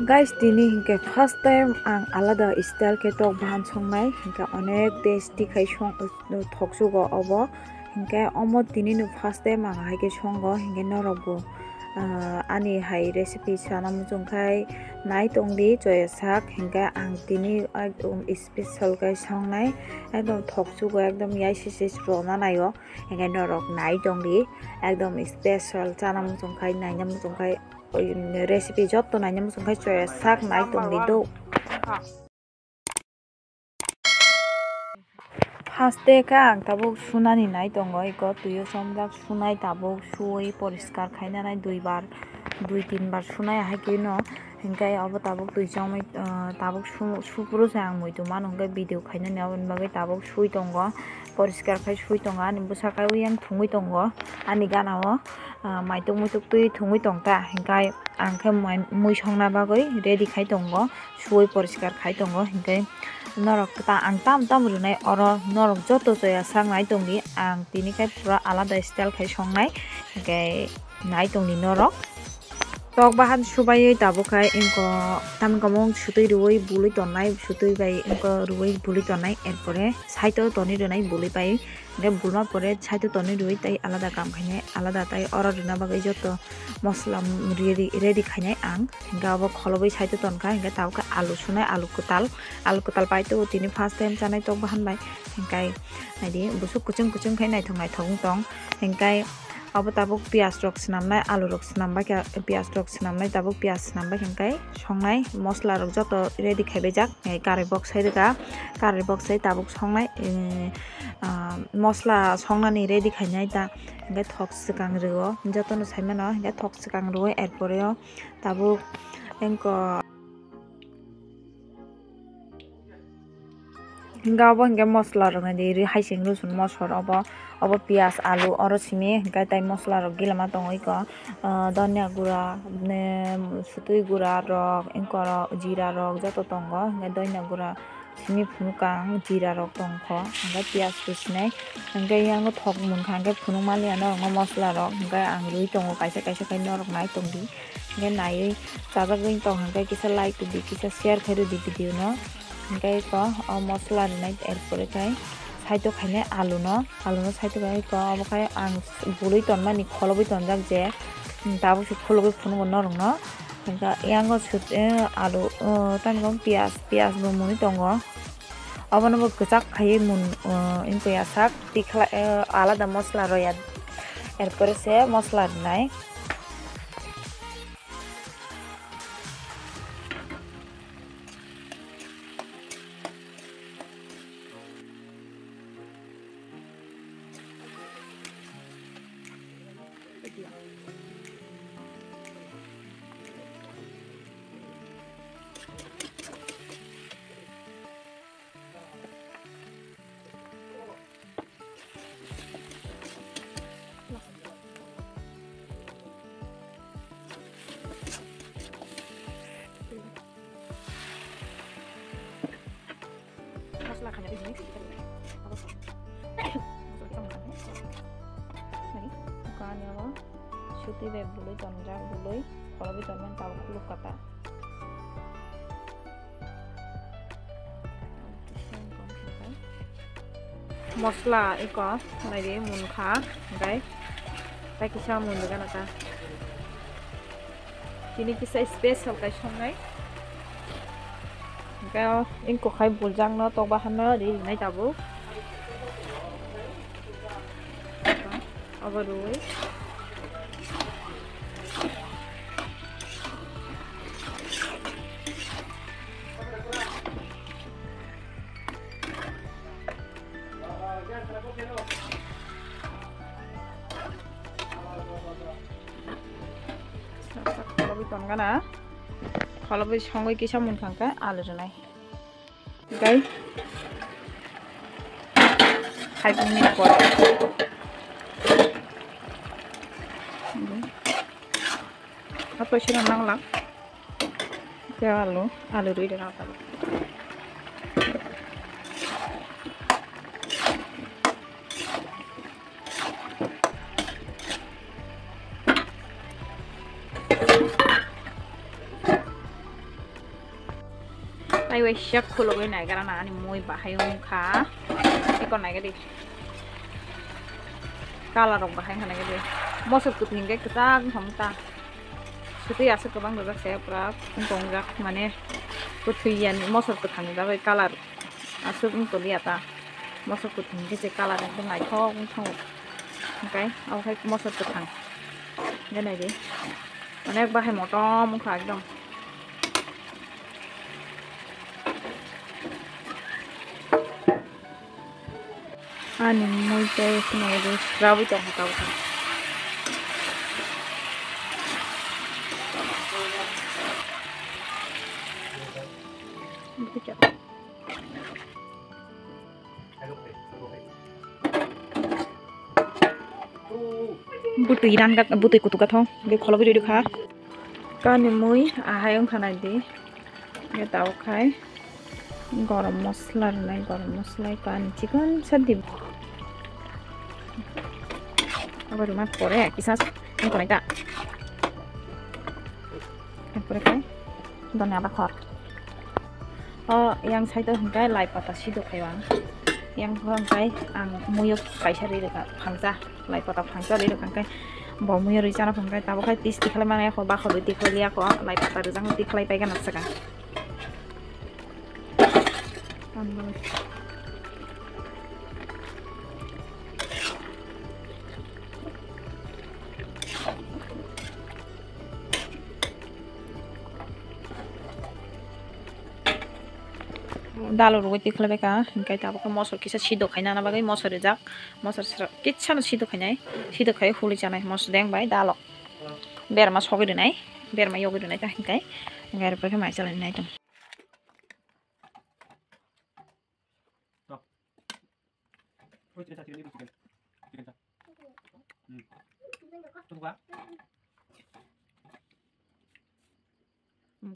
Guys, dini hingke first time ang alada style ke tok bahan songnai hingke onek tasty khai song thoksugo obo hingke omo dini nu first time ang haike songo hingke norokbo ani hai recipe sana mujungkai nai tongdi joya sak hingke ang dini ekdom special kai songnai ekdom thoksugo ekdom yaisisi rona nayo hingke norok nai tongdi ekdom special sana mujungkai naina mujungkai recipe jotto naina mujungkai joya sak nai tongdi do first day ka ang tabuk sunani nai tongo iko tuyo somjak sunai tabuk sui poriskar khaina nai dui tinbar sunai haike no hingkai abo tabuk tui jomai tabuk supuru ang muitu mano hingkai video khaina ni aboni bagai tabuk sui tongo poriskar khai sui tongo ani busakai uyang thungui tongo ani ganao maituk muituk tui thungui tongta hingkai angkhe mui songna bagoi ready khai tongo sui poriskar khai tongo hingkai norok ang tam runai oro norok joto joya sak nai tongdi ang tini kai pura alada style khai songnai hingkai nai tongdi norok tok bahan subai tabukai inko tamkamong sutui ruoi bului tonai sutui bai inko ruoi bului tonai erpore saito toni runai bului bai hingkai bulma pore saito toni ruoi tai alada kam khainai alada tai oro runa bagai joto mosla ready khainai ang hingkai abo kholobai saito tonka hingkai tabuka alu sunai alu kotal pai to tini first time janai tok bahan bai hingkai naidi busuk kuchung khai naithok tong hingkai abo tabuk pias rok snamnai alu rok snambai pias rok snamnai tabuk pias snambai hingkai songnai mosla rok joto ready khaibajak curry box saideka curry box sai tabuk songnai mosla songnani ready khainai ta hingkai thok swkang rwo joto no saimano hingkai thok swkang rwo erporeo tabuk engko hingga abo hingga mosla rok nadi haising rusun mosor abo pias alu oro simi hingga tai mosla rok gilama tongo iko dhania gura sutui gura rok engkoro jira rok joto tongo hingga dhania gura simi phunukang jira rok tongkho hingga pias rusinai hingga yango thok munkha hingga phunuk malia norok mosla rok hingga ang rui tongo kaisa khai norok nai tongdi hingga nai chajagui tong hingga kisa like tudi kisa share khai rudi video no hingkai ko mosla rinai erpore kai saito khainai alu no saito kai ko abo kai ang bului tonmani kholobai tonjak je tabu su kholobai phunuk norok no hingka yango alu tani pias bo muni tongo abono bo kwchak khai mun inko ya sak tikla alada mosla roya erpore se mosla rinai mosla kanya ini sih apa sih ini bukan ya lo shuti bag bului tonjak bului kalau bi tonmen tahu kuluk kata mosla iko nai munkha gai tai kisa mun degan ata kini kisa special kai songnai cái inko khai buljang no tok bahan no di nai tabu aba roi kalau biton kana kalau bis songoi kisa mun khangka alu runai gai 5 minute pore apa sih nang lang ya alu rui dengan apa tay quay siap kholo cái này cái nào ni mui bahai ung kha cái con này cái đi kala rong bahai cái đi mosok kuting cái ketang không ta seperti asa kebang berak saya prak untung jak mane kutuyan mosok ketang cái kala asuk untuk lihat ta mosok kuting cái kala cái này không cáiเอาให้mosok ketang cái này đi mane bahai motom muka ekdom ani muy teh sini deh rawi cah tahu kan begitu cah butuh iran kat butuh kutu kat hong dia kalau video kah kan muy ahayong khanai di dia tahu kai garam masala kan chicken sadi apa rumah pore kisah ini konek tak pore kai dan apa kor yang saya tahu kai lai patah sido kaiwan yang kai ang muyuk kai sari dekat pangsa lai patah pangsa dekat kai bawa muyuk rencana pangkai tahu kai tis tiklai mana ya kau bakal tiklai liak kau lai patah rezang tiklai pegang naskah dalur witi khle beka hinkai ta baka mosor kisa sido khaina na bagai mosor jak mosor kitchano sido khainai sido khai huli janai mos deng bai dalok berma sogi dinai berma yogi dinai ta hinkai ngai rupake mai chalai nai tum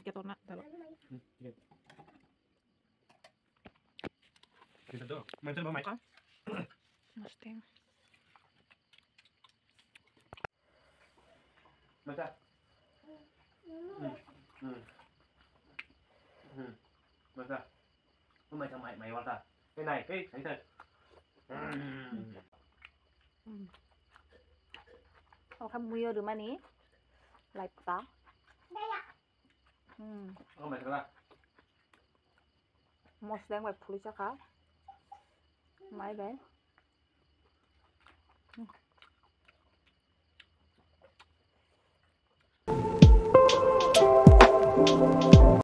ketorna dalok Gitu. Main sama Mike. mustang Masa? Masa? Hôm nay thằng mày hoàn ta. Cái này cái thấy thật. kamu muyo di mana nih lai patah Hôm mày thật ra. mos deng bai puli chaka mai bai